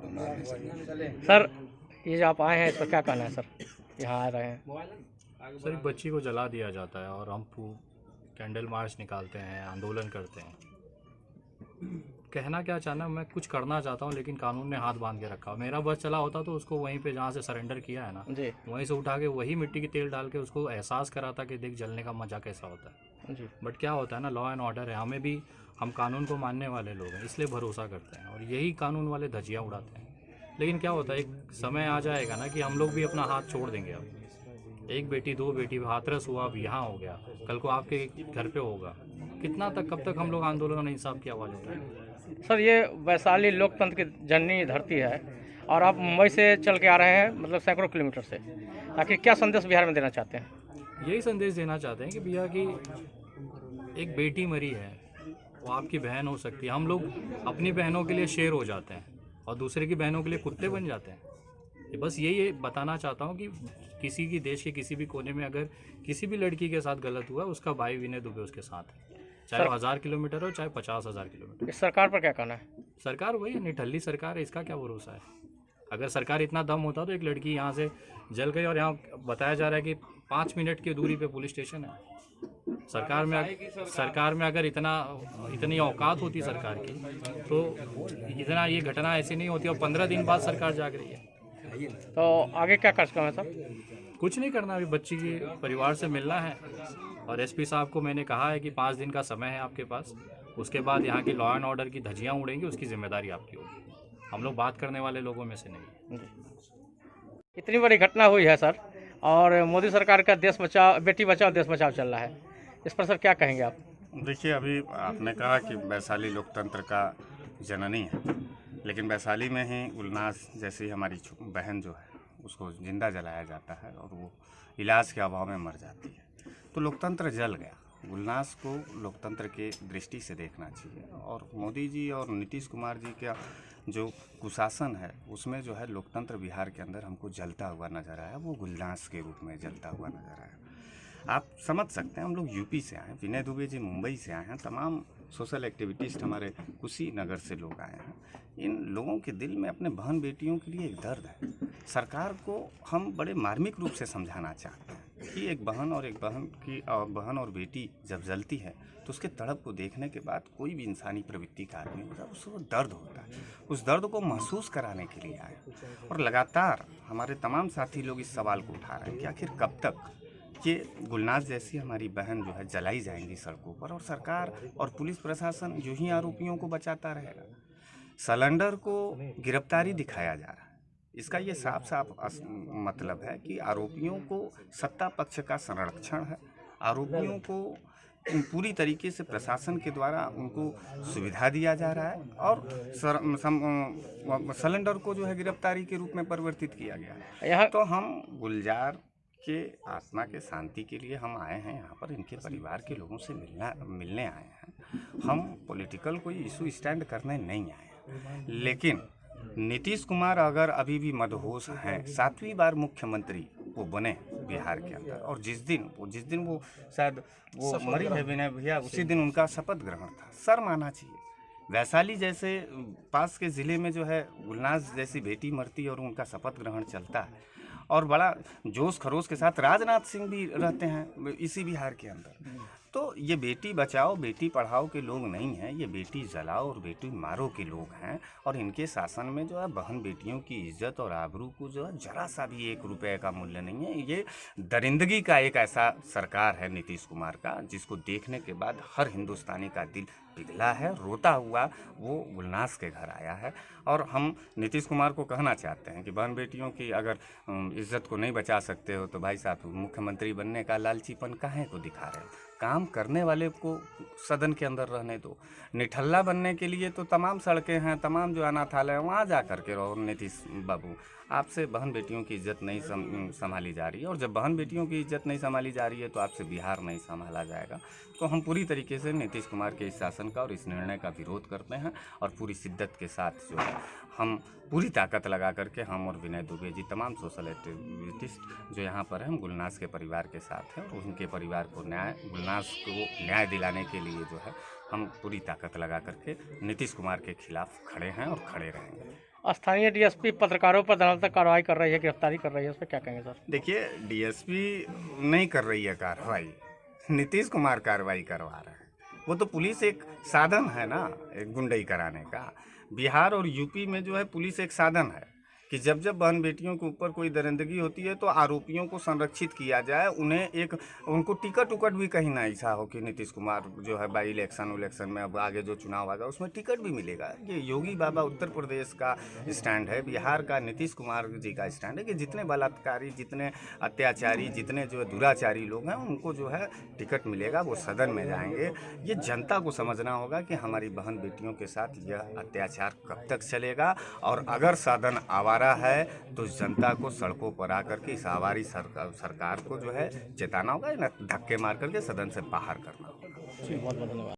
Sir ये जो आप आए हैं इस पर क्या कहना है सर, यहाँ आ रहे हैं? सर एक बच्ची को जला दिया जाता है और हम कैंडल मार्च निकालते हैं, आंदोलन करते हैं। कहना क्या चाहना, मैं कुछ करना चाहता हूँ लेकिन कानून ने हाथ बांध के रखा। मेरा बस चला होता तो उसको वहीं पे जहाँ से सरेंडर किया है ना, जी वहीं से उठा के वही मिट्टी की तेल डाल के उसको एहसास कराता कि देख जलने का मज़ा कैसा होता है। जी बट क्या होता है ना, लॉ एंड ऑर्डर है, हमें भी, हम कानून को मानने वाले लोग हैं इसलिए भरोसा करते हैं और यही कानून वाले धज्जियाँ उड़ाते हैं। लेकिन क्या होता है, एक समय आ जाएगा ना कि हम लोग भी अपना हाथ छोड़ देंगे। अब एक बेटी दो बेटी, हाथरस हुआ, अब यहाँ हो गया, कल को आपके घर पे होगा। कितना तक, कब तक हम लोग आंदोलन और इंसाफ की आवाज़ उठाएंगे? सर, ये वैशाली लोकतंत्र की जननी धरती है और आप मुंबई से चल के आ रहे हैं, मतलब सैकड़ों किलोमीटर से। आखिर क्या संदेश बिहार में देना चाहते हैं? यही संदेश देना चाहते हैं कि भैया कि एक बेटी मरी है, वो आपकी बहन हो सकती है। हम लोग अपनी बहनों के लिए शेर हो जाते हैं और दूसरे की बहनों के लिए कुत्ते बन जाते हैं। बस यही बताना चाहता हूँ कि किसी की, देश के किसी भी कोने में अगर किसी भी लड़की के साथ गलत हुआ, उसका भाई विनय दुबे उसके साथ है, चाहे वो 1000 किलोमीटर हो चाहे 50,000 किलोमीटर। इस सरकार पर क्या कहना है? सरकार वही निठल्ली सरकार है, इसका क्या भरोसा है। अगर सरकार इतना दम होता तो एक लड़की यहाँ से जल गई और यहाँ बताया जा रहा है कि 5 मिनट की दूरी पे पुलिस स्टेशन है। सरकार में अगर इतनी औकात होती सरकार की तो इतना ये घटना ऐसी नहीं होती और 15 दिन बाद सरकार जाग रही है। तो आगे क्या कार्यक्रम है सर? कुछ नहीं करना, अभी बच्ची के परिवार से मिलना है और एसपी साहब को मैंने कहा है कि 5 दिन का समय है आपके पास, उसके बाद यहाँ की लॉ एंड ऑर्डर की धज्जियाँ उड़ेंगी, उसकी जिम्मेदारी आपकी होगी। हम लोग बात करने वाले लोगों में से नहीं। इतनी बड़ी घटना हुई है सर, और मोदी सरकार का देश बचाओ, बेटी बचाओ देश बचाओ चल रहा है, इस पर सर क्या कहेंगे आप? देखिए, अभी आपने कहा कि वैशाली लोकतंत्र का जननी है, लेकिन वैशाली में ही गुलनाज जैसी हमारी बहन जो है उसको जिंदा जलाया जाता है और वो इलाज के अभाव में मर जाती है। तो लोकतंत्र जल गया। गुलनाज को लोकतंत्र के दृष्टि से देखना चाहिए और मोदी जी और नीतीश कुमार जी का जो कुशासन है उसमें जो है लोकतंत्र बिहार के अंदर हमको जलता हुआ नजर आया, वो गुलनाज के रूप में जलता हुआ नजर आया। आप समझ सकते हैं, हम लोग यूपी से आए हैं, विनय दुबे जी मुंबई से आए हैं, तमाम सोशल एक्टिविटिस्ट हमारे कुशीनगर से लोग आए हैं। इन लोगों के दिल में अपने बहन बेटियों के लिए एक दर्द है। सरकार को हम बड़े मार्मिक रूप से समझाना चाहते हैं कि एक बहन और बेटी जब जलती है तो उसके तड़प को देखने के बाद कोई भी इंसानी प्रवृत्ति का आदमी होता है, उसको दर्द होता है। उस दर्द को महसूस कराने के लिए आए और लगातार हमारे तमाम साथी लोग इस सवाल को उठा रहे हैं कि आखिर कब तक ये गुलनाज जैसी हमारी बहन जो है जलाई जाएंगी सड़कों पर और सरकार और पुलिस प्रशासन जो ही आरोपियों को बचाता रहेगा। सिलेंडर को गिरफ्तारी दिखाया जा रहा है, इसका ये साफ साफ मतलब है कि आरोपियों को सत्ता पक्ष का संरक्षण है। आरोपियों को पूरी तरीके से प्रशासन के द्वारा उनको सुविधा दिया जा रहा है और सिलेंडर को जो है गिरफ्तारी के रूप में परिवर्तित किया गया है। तो हम गुलजार के आत्मा के शांति के लिए हम आए हैं यहाँ पर, इनके परिवार के लोगों से मिलने आए हैं। हम पॉलिटिकल कोई इशू स्टैंड करने नहीं आए हैं। लेकिन नीतीश कुमार अगर अभी भी मदहोश हैं, 7वीं बार मुख्यमंत्री वो बने बिहार के अंदर और जिस दिन वो शायद वो मरी है विनय भैया, उसी दिन उनका शपथ ग्रहण था। शर्म आना चाहिए। वैशाली जैसे पास के ज़िले में जो है गुलनाज जैसी बेटी मरती और उनका शपथ ग्रहण चलता है और बड़ा जोश खरोश के साथ राजनाथ सिंह भी रहते हैं इसी बिहार के अंदर। तो ये बेटी बचाओ बेटी पढ़ाओ के लोग नहीं हैं, ये बेटी जलाओ और बेटी मारो के लोग हैं। और इनके शासन में जो है बहन बेटियों की इज्जत और आबरू को जो है जरा सा भी 1 रुपये का मूल्य नहीं है। ये दरिंदगी का एक ऐसा सरकार है नीतीश कुमार का, जिसको देखने के बाद हर हिंदुस्तानी का दिल पिघला है, रोता हुआ वो गुलनाज के घर आया है। और हम नीतीश कुमार को कहना चाहते हैं कि बहन बेटियों की अगर इज्जत को नहीं बचा सकते हो तो भाई साहब मुख्यमंत्री बनने का लालचीपन काहे को दिखा रहे हो? काम करने वाले को सदन के अंदर रहने दो। निठल्ला बनने के लिए तो तमाम सड़कें हैं, तमाम जो अनाथालय है वहाँ जा कर के रहो। नीतीश बाबू, आपसे बहन बेटियों की इज्जत नहीं संभाली जा रही है और जब बहन बेटियों की इज्जत नहीं संभाली जा रही है तो आपसे बिहार नहीं संभाला जाएगा। तो हम पूरी तरीके से नीतीश कुमार के इस शासन का और इस निर्णय का विरोध करते हैं और पूरी शिद्दत के साथ जो है हम पूरी ताकत लगा करके, हम और विनय दुबे जी तमाम सोशल एक्टिविटिस्ट जो यहाँ पर हैं, हम गुलनाज के परिवार के साथ हैं और उनके परिवार को गुलनाज को न्याय दिलाने के लिए जो है हम पूरी ताकत लगा करके नीतीश कुमार के खिलाफ खड़े हैं और खड़े रहेंगे। स्थानीय डीएसपी पत्रकारों पर धनात्मक कार्रवाई कर रही है, गिरफ्तारी कर रही है, उस पर क्या कहेंगे सर? देखिए, डीएसपी नहीं कर रही है कार्रवाई, नीतीश कुमार कार्रवाई करवा रहे हैं। वो तो पुलिस एक साधन है ना, एक गुंडई कराने का। बिहार और यूपी में जो है पुलिस एक साधन है कि जब जब बहन बेटियों के ऊपर कोई दरिंदगी होती है तो आरोपियों को संरक्षित किया जाए, उन्हें उनको टिकट उकट भी कहीं ना ऐसा हो कि नीतीश कुमार जो है बाई इलेक्शन में अब आगे जो चुनाव आएगा उसमें टिकट भी मिलेगा। ये योगी बाबा उत्तर प्रदेश का स्टैंड है, बिहार का नीतीश कुमार जी का स्टैंड है कि जितने बलात्कारी, जितने अत्याचारी, जितने जो है दुराचारी लोग हैं उनको जो है टिकट मिलेगा, वो सदन में जाएंगे। ये जनता को समझना होगा कि हमारी बहन बेटियों के साथ यह अत्याचार कब तक चलेगा, और अगर सदन आवारा है तो जनता को सड़कों पर आकर के इस आवारी सरकार को जो है चेताना होगा, न धक्के मार करके सदन से बाहर करना होगा। जी, बहुत बहुत धन्यवाद।